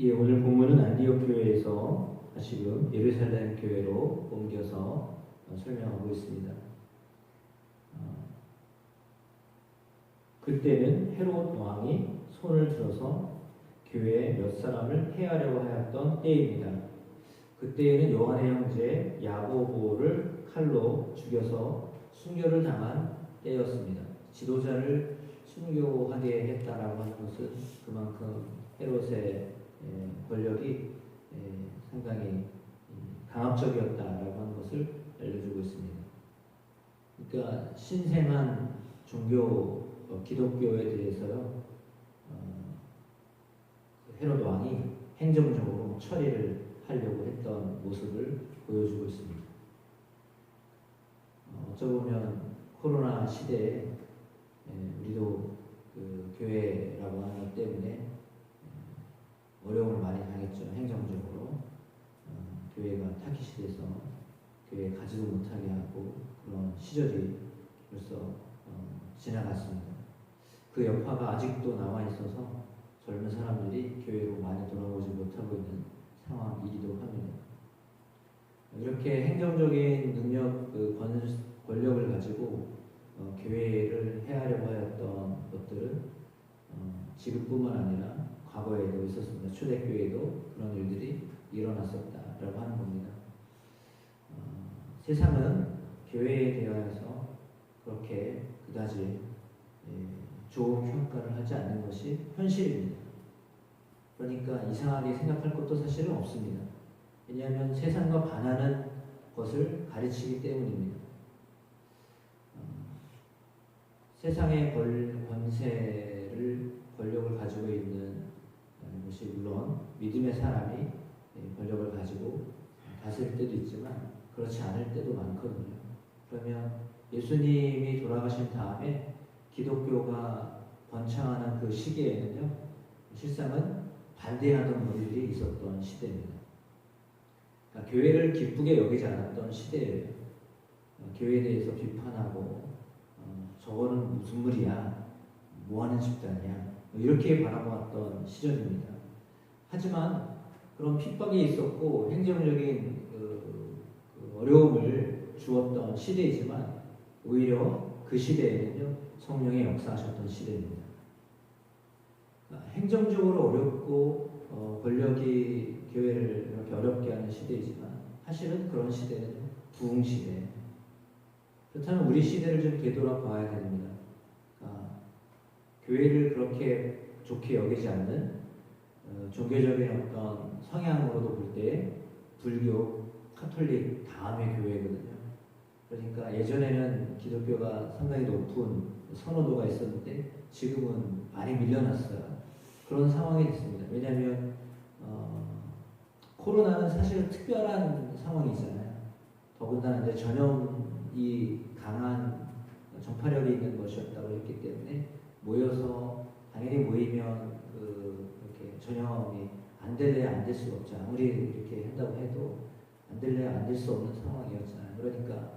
예, 오늘 본문은 안디옥 교회에서 다시금 예루살렘 교회로 옮겨서 설명하고 있습니다. 그때는 헤롯 왕이 손을 들어서 교회에 몇 사람을 해하려고 하였던 때입니다. 그때에는 요한의 형제 야고보를 칼로 죽여서 순교를 당한 때였습니다. 지도자를 순교하게 했다라고 하는 것은 그만큼 헤롯의 권력이 상당히 강압적이었다라고 하는 것을 알려주고 있습니다. 그러니까 신생한 종교 기독교에 대해서요, 헤롯 왕이 행정적으로 처리를 하려고 했던 모습을 보여주고 있습니다. 어쩌보면 코로나 시대에 우리도 그 교회라고 하는 것 때문에 어려움을 많이 당했죠. 행정적으로 교회가 타깃이 돼서 교회에 가지도 못하게 하고 그런 시절이 벌써 지나갔습니다. 그 여파가 아직도 남아 있어서 젊은 사람들이 교회로 많이 돌아오지 못하고 있는 상황이기도 합니다. 이렇게 행정적인 능력, 권력을 가지고 교회를 해하려고 하였던 것들은 지금뿐만 아니라 과거에도 있었습니다. 초대교회에도 그런 일들이 일어났었다라고 하는 겁니다. 세상은 교회에 대하여서 그렇게 그다지 좋은 평가를 하지 않는 것이 현실입니다. 그러니까 이상하게 생각할 것도 사실은 없습니다. 왜냐하면 세상과 반하는 것을 가르치기 때문입니다. 세상의 권력을 가지고 있는 것이 물론 믿음의 사람이 권력을 가지고 다스릴 때도 있지만 그렇지 않을 때도 많거든요. 그러면 예수님이 돌아가신 다음에 기독교가 번창하는 그 시기에는요, 실상은 반대하던 무리들이 있었던 시대입니다. 그러니까 교회를 기쁘게 여기지 않았던 시대예요. 교회에 대해서 비판하고 저거는 무슨 무리야, 뭐하는 집단이야, 이렇게 바라보았던 시절입니다. 하지만 그런 핍박이 있었고 행정적인 어려움을 주었던 시대이지만 오히려 그 시대에는요, 성령의 역사하셨던 시대입니다. 그러니까 행정적으로 어렵고 권력이 교회를 이렇게 어렵게 하는 시대이지만 사실은 그런 시대는 부흥 시대. 그렇다면 우리 시대를 좀 되돌아봐야 됩니다. 그러니까 교회를 그렇게 좋게 여기지 않는 종교적인 어떤 성향으로도 볼 때 불교, 카톨릭 다음의 교회거든요. 그러니까 예전에는 기독교가 상당히 높은 선호도가 있었는데 지금은 많이 밀려났어요. 그런 상황이 됐습니다. 왜냐하면 코로나는 사실 특별한 상황이잖아요. 더군다나 이제 전염이 강한 전파력이 있는 것이었다고 했기 때문에 모여서 당연히 모이면 이렇게 전염이 안 될래야 안 될 수가 없죠. 아무리 이렇게 한다고 해도 안 될래야 안 될 수 없는 상황이었잖아요. 그러니까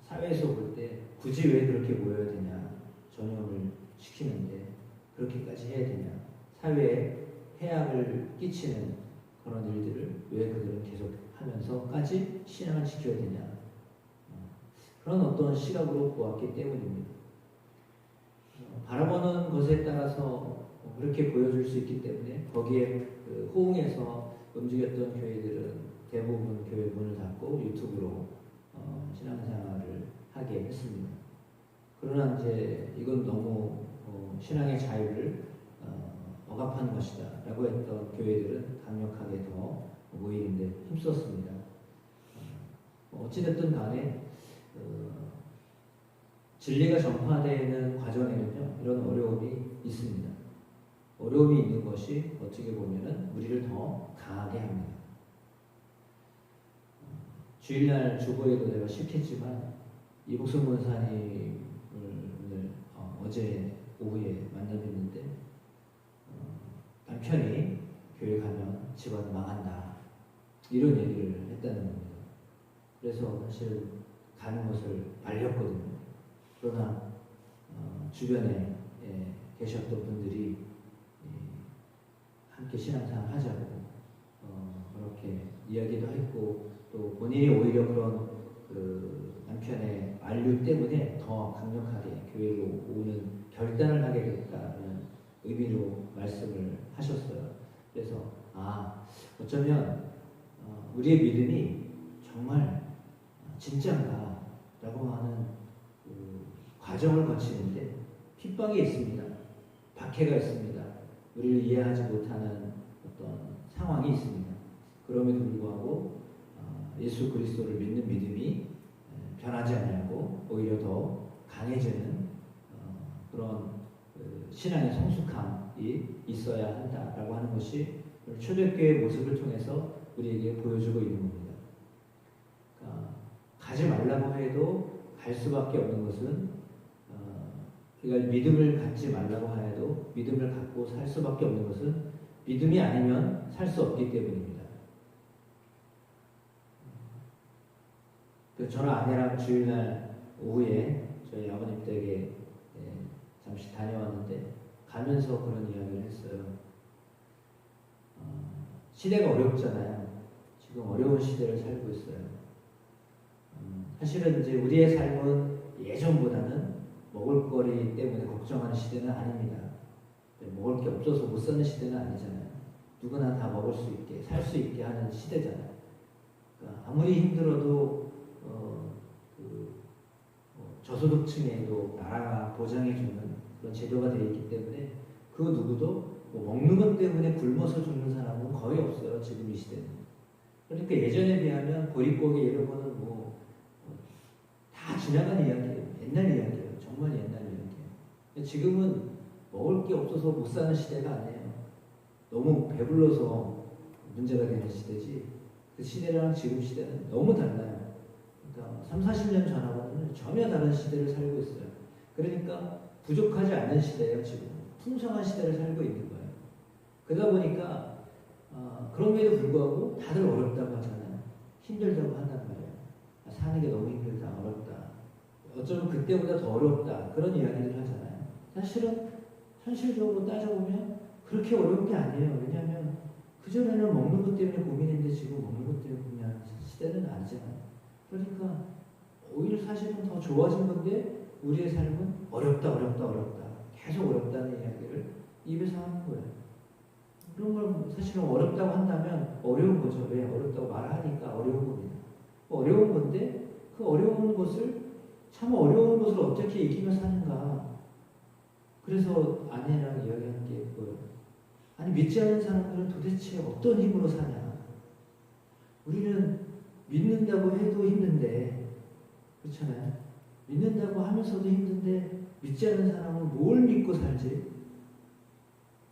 사회에서 볼 때 굳이 왜 그렇게 모여야 되냐, 전염을 시키는데 그렇게까지 해야 되냐, 사회에 해악을 끼치는 그런 일들을 왜 그들은 계속 하면서까지 신앙을 지켜야 되냐, 그런 어떤 시각으로 보았기 때문입니다. 바라보는 것에 따라서 그렇게 보여줄 수 있기 때문에 거기에 호응해서 움직였던 교회들은 대부분 교회 문을 닫고 유튜브로 신앙생활을 하게 했습니다. 그러나 이제 이건 너무 신앙의 자유를 억압하는 것이다 라고 했던 교회들은 강력하게 더 모이는데 힘썼습니다. 어찌됐든 간에 진리가 전파되는 과정에는요, 이런 어려움이 있습니다. 어려움이 있는 것이 어떻게 보면은 우리를 더 강하게 합니다. 주일날 주보에도 내가 실겠지만 이복성 권사님을 오늘 어제 오후에 만나뵀는데 남편이 교회 가면 집안 망한다 이런 얘기를 했다는 겁니다. 그래서 사실 가는 것을 말렸거든요. 그러나 주변에 계셨던 분들이 그렇게 신앙생활 하자고 그렇게 이야기도 했고 또 본인이 오히려 그런 그 남편의 만류 때문에 더 강력하게 교회로 오는 결단을 하게 됐다는 의미로 말씀을 하셨어요. 그래서 어쩌면 우리의 믿음이 정말 진짜인가 라고 하는 그 과정을 거치는데 핍박이 있습니다. 박해가 있습니다. 우리를 이해하지 못하는 어떤 상황이 있습니다. 그럼에도 불구하고 예수 그리스도를 믿는 믿음이 변하지 않고 오히려 더 강해지는 그런 신앙의 성숙함이 있어야 한다라고 하는 것이 초대교회의 모습을 통해서 우리에게 보여주고 있는 겁니다. 그러니까 가지 말라고 해도 갈 수밖에 없는 것은 그러니까 믿음을 갖지 말라고 해도 믿음을 갖고 살 수밖에 없는 것은 믿음이 아니면 살 수 없기 때문입니다. 저는 아내랑 주일날 오후에 저희 아버님 댁에 잠시 다녀왔는데 가면서 그런 이야기를 했어요. 시대가 어렵잖아요. 지금 어려운 시대를 살고 있어요. 사실은 이제 우리의 삶은 예전보다는 먹을거리 때문에 걱정하는 시대는 아닙니다. 먹을 게 없어서 못 사는 시대는 아니잖아요. 누구나 다 먹을 수 있게, 살 수 있게 하는 시대잖아요. 그러니까 아무리 힘들어도 저소득층에도 나라가 보장해주는 그런 제도가 되어 있기 때문에 그 누구도 먹는 것 때문에 굶어서 죽는 사람은 거의 없어요. 지금 이 시대는. 그러니까 예전에 비하면 보릿고개 이런 거는 다 지나간 이야기예요. 옛날 이야기예요. 정말 옛날 이야기예요. 지금은 먹을 게 없어서 못 사는 시대가 아니에요. 너무 배불러서 문제가 되는 시대지 그 시대랑 지금 시대는 너무 달라요. 그러니까 30-40년 전하고는 전혀 다른 시대를 살고 있어요. 그러니까 부족하지 않은 시대예요. 지금 풍성한 시대를 살고 있는 거예요. 그러다 보니까 그럼에도 불구하고 다들 어렵다고 하잖아요. 힘들다고 한단 말이에요. 사는 게 너무 힘들다, 어렵다. 어쩌면 그때보다 더 어렵다. 그런 이야기를 하잖아요. 사실은 현실적으로 따져보면 그렇게 어려운 게 아니에요. 왜냐하면 그전에는 먹는 것 때문에 고민했는데 지금 먹는 것 때문에 고민하는 시대는 아니잖아요. 그러니까 오히려 사실은 더 좋아진 건데 우리의 삶은 어렵다 계속 어렵다는 이야기를 입에서 하는 거예요. 그런 걸 사실은 어렵다고 한다면 어려운 거죠. 왜 어렵다고 말하니까 어려운 겁니다. 어려운 건데 그 어려운 것을 참 어려운 것을 어떻게 이기며 사는가. 그래서 아내랑 이야기하는 게 뭐예요? 아니 믿지 않는 사람들은 도대체 어떤 힘으로 사냐. 우리는 믿는다고 해도 힘든데 그렇잖아요. 믿는다고 하면서도 힘든데 믿지 않는 사람은 뭘 믿고 살지?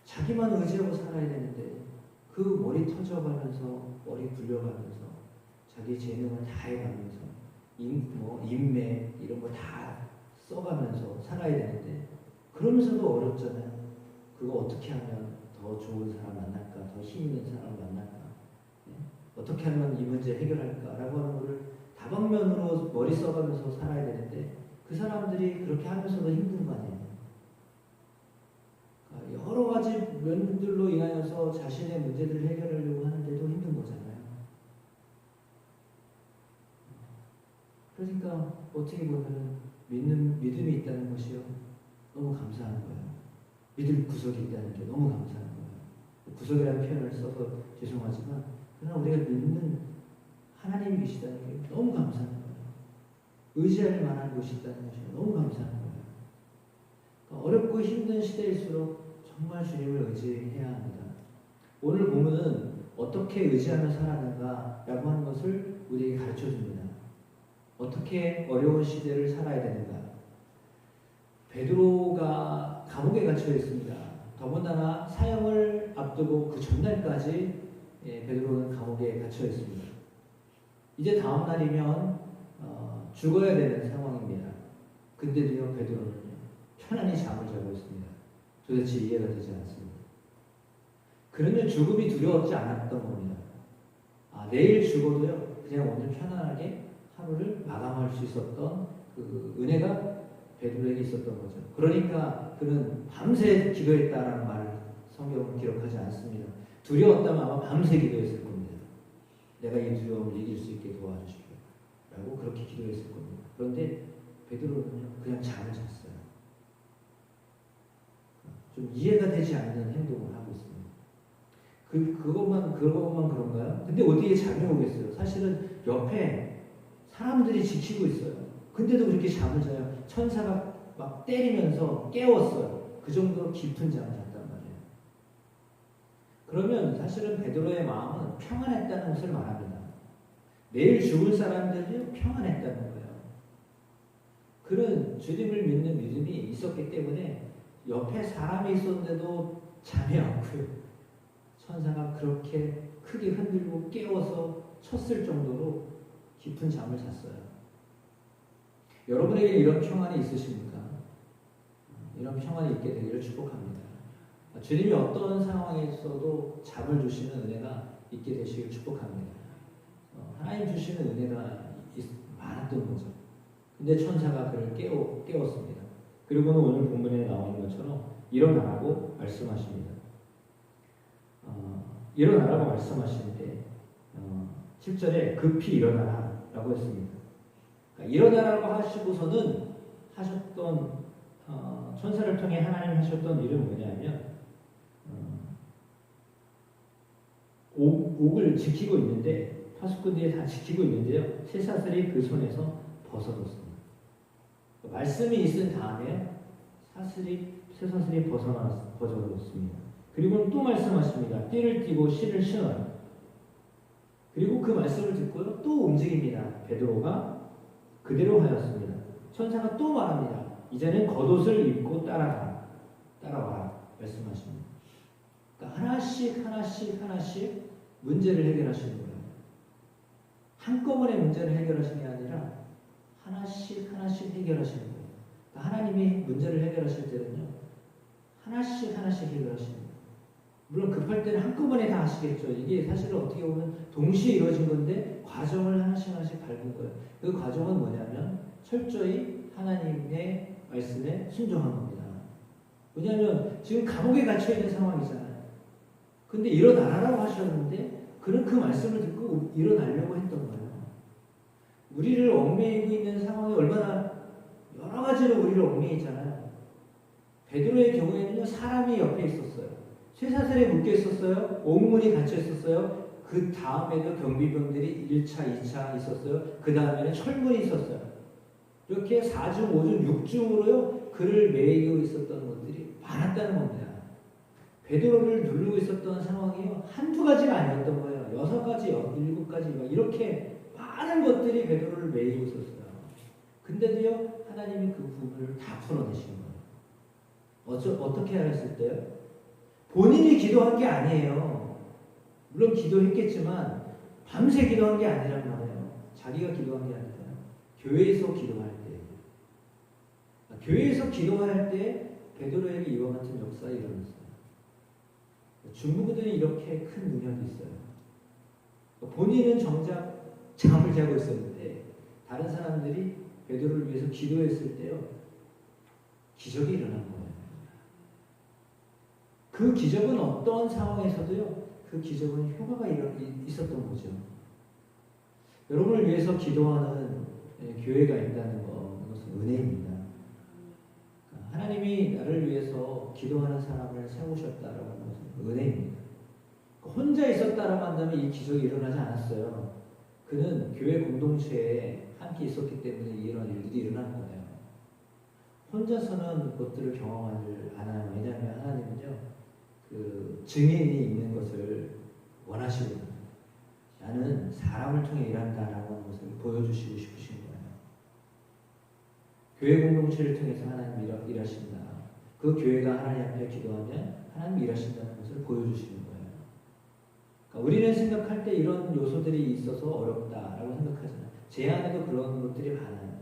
자기만 의지하고 살아야 되는데 그 머리 터져가면서 머리 굴려가면서 자기 재능을 다 해가면서 인맥 이런 거 다 써가면서 살아야 되는데 그러면서도 어렵잖아요. 그거 어떻게 하면 더 좋은 사람 만날까? 더 힘 있는 사람 만날까? 어떻게 하면 이 문제 해결할까라고 하는 거를 다방면으로 머리 써가면서 살아야 되는데 그 사람들이 그렇게 하면서도 힘든 거 아니에요. 그러니까 여러 가지 면들로 인하여서 자신의 문제들을 해결하려고 하는데도 힘든 거잖아요. 그러니까 어떻게 보면 믿음이 있다는 것이요 너무 감사한 거예요. 믿을 구석이 있다는 게 너무 감사한 거예요. 구석이라는 표현을 써서 죄송하지만 그러나 우리가 믿는 하나님이 계시다는 게 너무 감사한 거예요. 의지할 만한 곳이 있다는 것이 너무 감사한 거예요. 그러니까 어렵고 힘든 시대일수록 정말 주님을 의지해야 합니다. 오늘 보면은 어떻게 의지하며 살아가는가라고 하는 것을 우리에게 가르쳐 줍니다. 어떻게 어려운 시대를 살아야 되는가. 베드로가 감옥에 갇혀 있습니다. 더군다나 사형을 앞두고 그 전날까지 베드로는 감옥에 갇혀 있습니다. 이제 다음 날이면 죽어야 되는 상황입니다. 근데도요 베드로는 편안히 잠을 자고 있습니다. 도대체 이해가 되지 않습니다. 그러면 죽음이 두려웠지 않았던 겁니다. 내일 죽어도요 그냥 오늘 편안하게 하루를 마감할 수 있었던 그 은혜가 베드로에게 있었던 거죠. 그러니까 그는 밤새 기도했다라는 말을 성경은 기록하지 않습니다. 두려웠다면 아마 밤새 기도했을 겁니다. 내가 이 두려움을 이길 수 있게 도와주시오 라고 그렇게 기도했을 겁니다. 그런데 베드로는요 그냥 잠을 잤어요. 좀 이해가 되지 않는 행동을 하고 있습니다. 그것만 그런가요? 근데 어디에 잠이 오겠어요? 사실은 옆에 사람들이 지키고 있어요. 근데도 그렇게 잠을 자요. 천사가 막 때리면서 깨웠어요. 그 정도로 깊은 잠을 잤단 말이에요. 그러면 사실은 베드로의 마음은 평안했다는 것을 말합니다. 내일 죽을 사람들이 평안했다는 거예요. 그는 주님을 믿는 믿음이 있었기 때문에 옆에 사람이 있었는데도 잠이 왔고요. 천사가 그렇게 크게 흔들고 깨워서 쳤을 정도로 깊은 잠을 잤어요. 여러분에게 이런 평안이 있으십니까? 이런 평안이 있게 되기를 축복합니다. 주님이 어떤 상황에서도 잠을 주시는 은혜가 있게 되시길 축복합니다. 하나님 주시는 은혜가 많았던 거죠. 근데 천사가 그를 깨웠습니다. 그리고는 오늘 본문에 나와 있는 것처럼 일어나라고 말씀하십니다. 일어나라고 말씀하시는데 7절에 급히 일어나라 라고 했습니다. 그러니까 일어나라고 하시고서는 하셨던 천사를 통해 하나님 하셨던 일은 뭐냐면 옥을 지키고 있는데 파수꾼들이 다 지키고 있는데요. 쇠사슬이 그 손에서 벗어졌습니다. 말씀이 있은 다음에 쇠사슬이 벗어졌습니다. 그리고 또 말씀하십니다. 띠를 띠고 실을 신어요. 그리고 그 말씀을 듣고요. 또 움직입니다. 베드로가 그대로 하였습니다. 천사가 또 말합니다. 이제는 겉옷을 입고 따라와라 말씀하십니다. 그러니까 하나씩 문제를 해결하시는 거예요. 한꺼번에 문제를 해결하시는 게 아니라 하나씩 해결하시는 거예요. 그러니까 하나님이 문제를 해결하실 때는요. 하나씩 해결하시는 거예요. 물론 급할 때는 한꺼번에 다 하시겠죠. 이게 사실은 어떻게 보면 동시에 이루어진 건데 과정을 하나씩 밟은 거예요. 그 과정은 뭐냐면 철저히 하나님의 말씀에 순종한 겁니다. 왜냐하면 지금 감옥에 갇혀있는 상황이잖아요. 근데 일어나라고 하셨는데 그는 그 말씀을 듣고 일어나려고 했던 거예요. 우리를 얽매이고 있는 상황이 얼마나 여러 가지로 우리를 얽매이잖아요. 베드로의 경우에는요. 사람이 옆에 있었어요. 쇠사슬에 묶여 있었어요. 옥문이 닫혀 있었어요. 그 다음에도 경비병들이 1차, 2차 있었어요. 그 다음에는 철문이 있었어요. 이렇게 4중, 5중, 6중으로요. 그를 매이고 있었던 것들이 많았다는 겁니다. 베드로를 누르고 있었던 상황이요. 한두 가지가 아니었던 거예요. 6가지, 7가지 이렇게 많은 것들이 베드로를 매이고 있었어요. 근데도요. 하나님이 그 부분을 다 풀어내신 거예요. 어떻게 하셨을 때요? 본인이 기도한 게 아니에요. 물론 기도했겠지만 밤새 기도한 게 아니란 말이에요. 자기가 기도한 게 아니라 교회에서 기도할 때, 교회에서 기도할 때 베드로에게 이와 같은 역사가 일어났어요. 중국들이 이렇게 큰 능력이 있어요. 본인은 정작 잠을 자고 있었는데 다른 사람들이 베드로를 위해서 기도했을 때요. 기적이 일어난 거예요. 그 기적은 어떤 상황에서도요. 그 기적은 효과가 있었던 거죠. 여러분을 위해서 기도하는 교회가 있다는 것은 은혜입니다. 하나님이 나를 위해서 기도하는 사람을 세우셨다라는 것은 은혜입니다. 혼자 있었다라고 한다면 이 기적이 일어나지 않았어요. 그는 교회 공동체에 함께 있었기 때문에 이런 일들이 일어난 거예요. 혼자서는 그것들을 경험하지 않아요. 왜냐하면 하나님은요. 그 증인이 있는 것을 원하시거든요. 나는 사람을 통해 일한다라고 하는 것을 보여주시고 싶으신 거예요. 교회 공동체를 통해서 하나님 일하신다. 그 교회가 하나님 앞에 기도하면 하나님 일하신다는 것을 보여주시는 거예요. 그러니까 우리는 생각할 때 이런 요소들이 있어서 어렵다라고 생각하잖아요. 제 안에도 그런 것들이 많아요.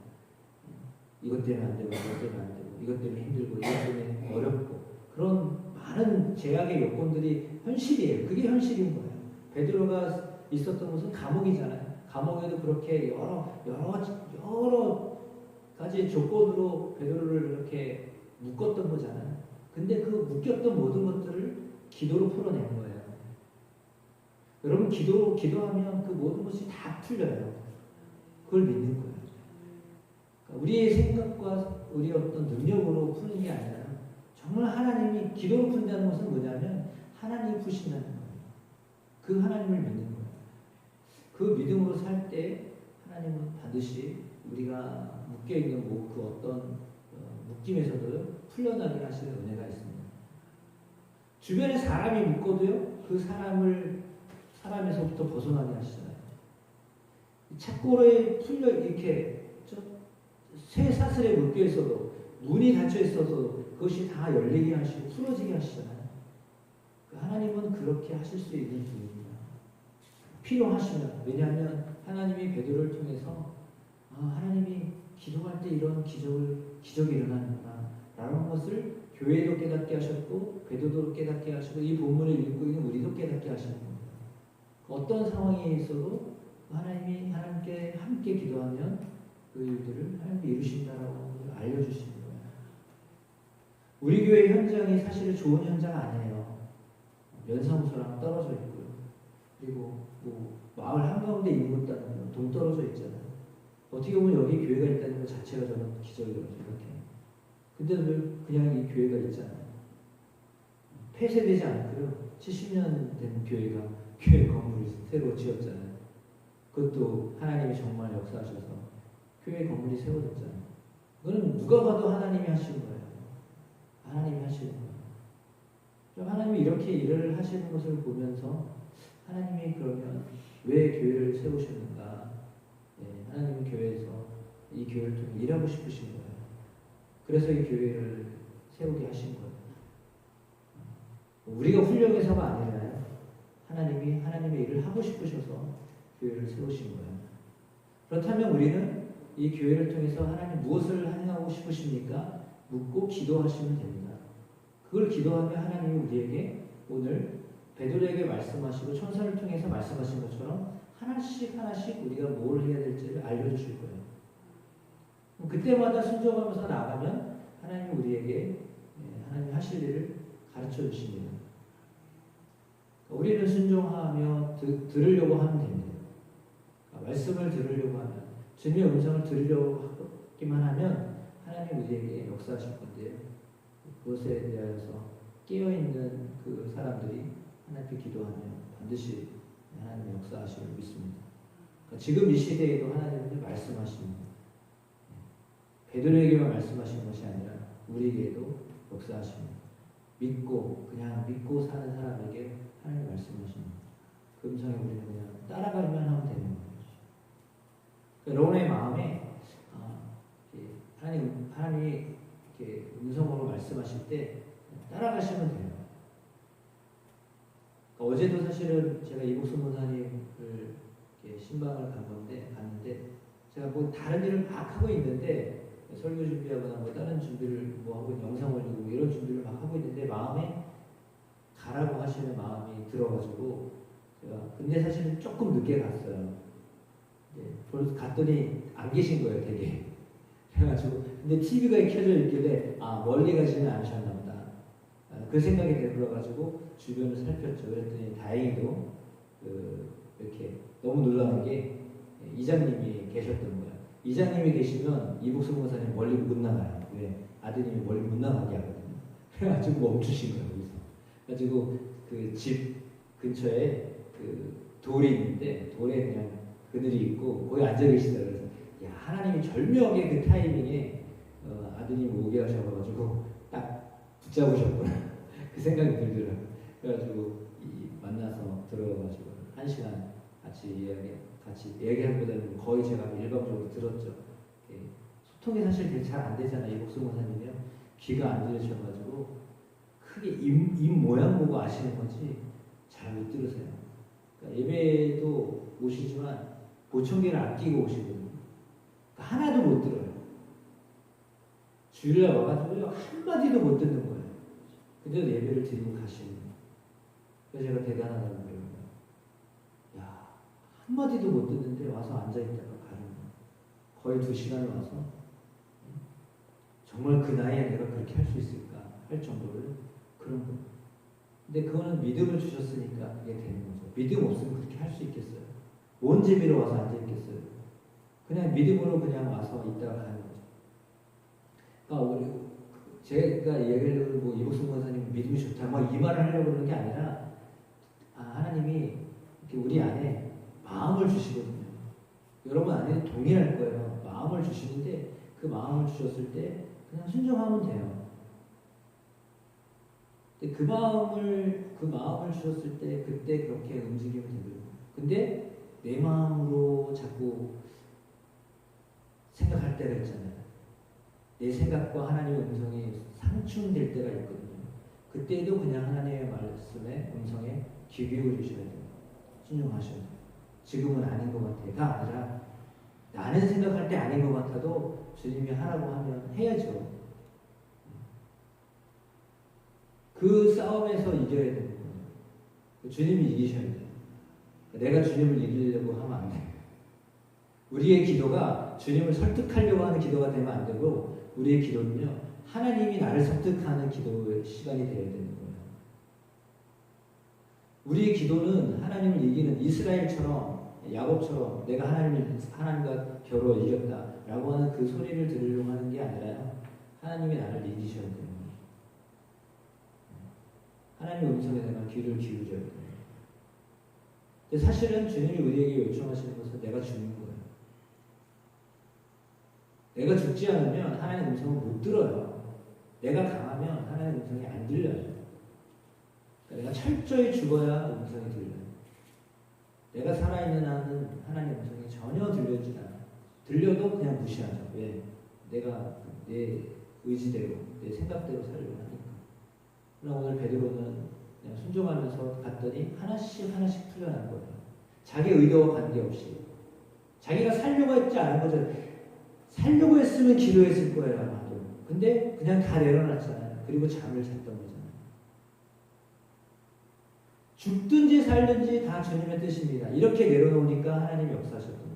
이것 때문에 안 되고, 이것 때문에 안 되고, 이것 때문에 힘들고, 이것 때문에 어렵고 그런 많은 제약의 요건들이 현실이에요. 그게 현실인 거예요. 베드로가 있었던 곳은 감옥이잖아요. 감옥에도 그렇게 여러 가지 조건으로 베드로를 이렇게 묶었던 거잖아요. 근데 그 묶였던 모든 것들을 기도로 풀어낸 거예요. 여러분 기도하면 그 모든 것이 다 풀려요. 그걸 믿는 거예요. 그러니까 우리의 생각과 우리 어떤 능력으로 푸는 게 아니라 정말 하나님이 기도로 푼다는 것은 뭐냐면 하나님이 푸신다는 거예요. 그 하나님을 믿는 거예요. 그 믿음으로 살 때 하나님은 반드시 우리가 묶여있는 그 어떤 묶임에서도 풀려나게 하시는 은혜가 있습니다. 주변에 사람이 묶어도요, 그 사람에서부터 벗어나게 하시잖아요. 착고로에 풀려 이렇게 쇠 사슬에 묶여 있어도 문이 닫혀 있어도 그것이 다 열리게 하시고 풀어지게 하시잖아요. 하나님은 그렇게 하실 수 있는 분입니다. 필요하시면. 왜냐하면 하나님이 베드로를 통해서 하나님이 기도할 때 이런 기적이 일어나는구나 라는 것을 교회도 깨닫게 하셨고 베드로도 깨닫게 하시고 이 본문을 읽고 있는 우리도 깨닫게 하시는 겁니다. 어떤 상황에 있어도 하나님이 하나님께 함께 기도하면 그 일들을 하나님이 이루신다라고 알려주시는 거예요. 우리 교회 현장이 사실 좋은 현장 아니에요. 면사무소랑 떨어져 있고요. 그리고 뭐 마을 한가운데 있는 것도 아니고 동떨어져 있잖아요. 어떻게 보면 여기 교회가 있다는 것 자체가 저는 기적이라고 생각해요. 근데 왜 그냥 이 교회가 있잖아요. 폐쇄되지 않고요. 70년 된 교회 건물이 새로 지었잖아요. 그것도 하나님이 정말 역사하셔서 교회 건물이 세워졌잖아요. 그건 누가 봐도 하나님이 하신 거예요. 하나님이 하시는 거예요. 하나님이 이렇게 일을 하시는 것을 보면서 하나님이 그러면 왜 교회를 세우셨는가? 하나님은 교회에서 이 교회를 통해 일하고 싶으신 거예요. 그래서 이 교회를 세우게 하신 거예요. 우리가 훌륭해서가 아니라요. 하나님이 하나님의 일을 하고 싶으셔서 교회를 세우신 거예요. 그렇다면 우리는 이 교회를 통해서 하나님 무엇을 행하고 싶으십니까? 묻고 기도하시면 됩니다. 그걸 기도하면 하나님이 우리에게 오늘 베드로에게 말씀하시고 천사를 통해서 말씀하신 것처럼 하나씩 우리가 뭘 해야 될지를 알려주실 거예요. 그때마다 순종하면서 나가면 하나님이 우리에게 하나님 하실 일을 가르쳐 주십니다. 우리는 순종하며 들으려고 하면 됩니다. 말씀을 들으려고 하면 주님의 음성을 들으려고 하기만 하면 하나님 우리에게 역사하실 건데요. 그것에 대하여서 깨어있는 그 사람들이 하나님께 기도하면 반드시 하나님의 역사하심을 믿습니다. 그러니까 지금 이 시대에도 하나님은 말씀하십니다. 베드로에게만 말씀하시는 것이 아니라 우리에게도 역사하십니다. 그냥 믿고 사는 사람에게 하나님 말씀하십니다. 그 음성에 우리는 그냥 따라가기만 하면 되는 거예요. 여러분의 마음에 하나님이 이렇게 음성으로 말씀하실 때 따라가시면 돼요. 어제도 사실은 제가 이복수 목사님을 신방을 갔는데 제가 뭐 다른 일을 막 하고 있는데 설교 준비하거나 뭐 다른 준비를 뭐 하고 영상 올리고 이런 준비를 막 하고 있는데 마음에 가라고 하시는 마음이 들어가지고 제가 근데 사실은 조금 늦게 갔어요. 벌써 갔더니 안 계신 거예요, 되게. 그래가지고 근데 TV가 켜져 있길래 멀리 가지는 않으셨나 보다. 그 생각이 들어가지고 주변을 살폈죠. 그랬더니 다행히도 이렇게 너무 놀라운 게 이장님이 계셨던 거예요. 이장님이 계시면 이복수 목사님 멀리 못 나가요. 왜? 아드님이 멀리 못 나가게 하거든요. 그래가지고 멈추신 거예요. 거기서. 그래가지고 그 집 근처에 그 돌이 있는데 돌에 그냥 그늘이 있고 거기 앉아 계시더라고요. 그래서 야, 하나님이 절묘하게 그 타이밍에 아드님 오게 하셔가지고 딱 붙잡으셨구나. 그 생각이 들더라고요. 그래가지고 만나서 들어가가지고 1시간 같이 얘기하기보다는 거의 제가 일방적으로 들었죠. 소통이 사실 잘 안 되잖아요. 이복수 목사님이요. 귀가 안 들으셔가지고 크게 입 모양 보고 아시는 거지 잘 못 들으세요. 그러니까 예배도 오시지만 보청기를 아끼고 오시거든요. 그러니까 하나도 못 들어요. 주일날 와가지고 한마디도 못 듣는 거예요. 근데도 예배를 드리고 가시는 거예요. 그래서 제가 대단하다는 거예요. 야, 한마디도 못 듣는데 와서 앉아있다가 가는 거예요. 거의 2시간을 와서 정말 그 나이에 내가 그렇게 할 수 있을까 할 정도로 그런 거예요. 근데 그거는 믿음을 주셨으니까 그게 되는 거죠. 믿음 없으면 그렇게 할 수 있겠어요? 뭔 재미로 와서 앉아있겠어요? 그냥 믿음으로 그냥 와서 있다가 가는 거죠. 그러니까 제가 예를 뭐 이복순 권사님 믿음이 좋다 막 이 말을 하려고 그러는 게 아니라 하나님이 이렇게 우리 안에 마음을 주시거든요. 여러분 안에 동의할 거예요. 마음을 주시는데 그 마음을 주셨을 때 그냥 순종하면 돼요. 근데 그 마음을 주셨을 때 그때 그렇게 움직이면 되거든요. 근데 내 마음으로 자꾸 생각할 때가 있잖아요. 내 생각과 하나님의 음성이 상충될 때가 있거든요. 그때도 그냥 하나님의 말씀에 음성에 귀 기울이셔야 돼요. 순종하셔야 돼요. 지금은 아닌 것 같아가 아니라 나는 생각할 때 아닌 것 같아도 주님이 하라고 하면 해야죠. 그 싸움에서 이겨야 되는 거예요. 주님이 이기셔야 돼요. 내가 주님을 이기려고 하면 안 돼요. 우리의 기도가 주님을 설득하려고 하는 기도가 되면 안 되고 우리의 기도는요 하나님이 나를 설득하는 기도의 시간이 되어야 되는 거예요. 우리의 기도는 하나님을 이기는 이스라엘처럼 야곱처럼 내가 하나님과 겨루어 이겼다라고 하는 그 소리를 들으려고 하는 게 아니라요. 하나님이 나를 이기셔야 되는 거예요. 하나님의 음성에 내가 귀를 기울여야 돼요. 근데 사실은 주님이 우리에게 요청하시는 것은 내가 죽는 거예요. 내가 죽지 않으면 하나님의 음성을 못 들어요. 내가 강하면 하나님의 음성이 안 들려요. 그러니까 내가 철저히 죽어야 음성이 들려요. 내가 살아있는 한은 하나님의 음성이 전혀 들려지지 않아요. 들려도 그냥 무시하죠. 왜? 내가 내 의지대로, 내 생각대로 살려고 하니까. 그러나 오늘 베드로는 그냥 순종하면서 갔더니 하나씩 풀려난 거예요. 자기 의도와 관계없이. 자기가 살려고 했지 않은 거죠. 살려고 했으면 기도했을 거예요, 아마도. 근데 그냥 다 내려놨잖아요. 그리고 잠을 잤던 거잖아요. 죽든지 살든지 다 주님의 뜻입니다. 이렇게 내려놓으니까 하나님이 역사하셨던 거예요.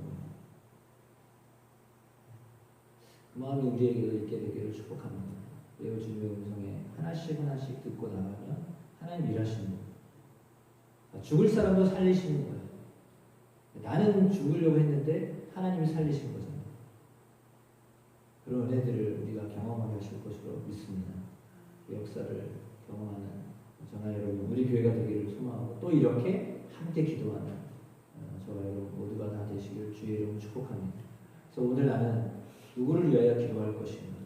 그 마음이 우리에게도 있게 되기를 축복합니다. 그리고 주님의 음성에 하나씩 듣고 나가면 하나님 일하시는 거예요. 죽을 사람도 살리시는 거예요. 나는 죽으려고 했는데 하나님이 살리신 거잖아요. 그런 은혜들을 우리가 경험하게 하실 것으로 믿습니다. 그 역사를 경험하는 저나 여러분, 우리 교회가 되기를 소망하고 또 이렇게 함께 기도하는 저와 여러분 모두가 다 되시길 주의 이름으로 축복합니다. 그래서 오늘 나는 누구를 위하여 기도할 것인가?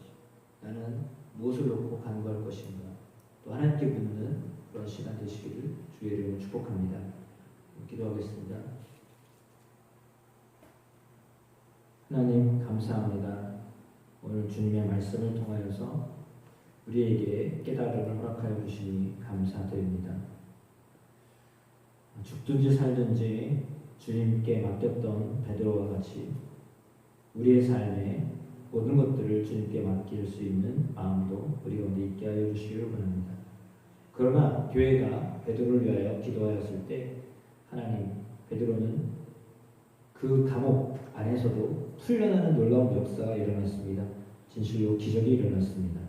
나는 무엇을 놓고 간구할 것인가? 또 하나님께 묻는 그런 시간 되시기를 주의 이름으로 축복합니다. 기도하겠습니다. 하나님 감사합니다. 오늘 주님의 말씀을 통하여서 우리에게 깨달음을 허락하여 주시니 감사드립니다. 죽든지 살든지 주님께 맡겼던 베드로와 같이 우리의 삶에 모든 것들을 주님께 맡길 수 있는 마음도 우리 가운데 있게 하여 주시기를 원합니다. 그러나 교회가 베드로를 위하여 기도하였을 때 하나님, 베드로는 그 감옥 안에서도 풀려나는 놀라운 역사가 일어났습니다. 진실로 기적이 일어났습니다.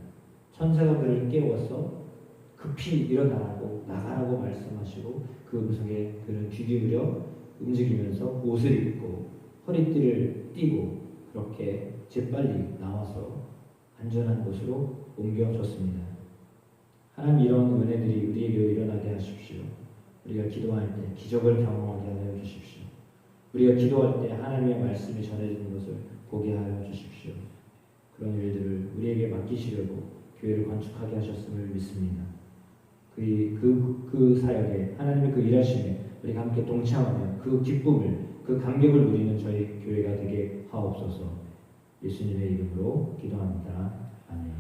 천사가 그를 깨워서 급히 일어나라고 나가라고 말씀하시고 그 음성에 그는 귀 기울여 움직이면서 옷을 입고 허리띠를 띠고 그렇게 재빨리 나와서 안전한 곳으로 옮겨졌습니다. 하나님, 이런 은혜들이 우리에게 일어나게 하십시오. 우리가 기도할 때 기적을 경험하게 하여 주십시오. 우리가 기도할 때 하나님의 말씀이 전해지는 것을 보게 하여 주십시오. 그런 일들을 우리에게 맡기시려고 교회를 건축하게 하셨음을 믿습니다. 그 사역에 하나님의 그 일하심에 우리가 함께 동참하며 그 기쁨을, 그 감격을 누리는 저희 교회가 되게 하옵소서. 예수님의 이름으로 기도합니다. 아멘.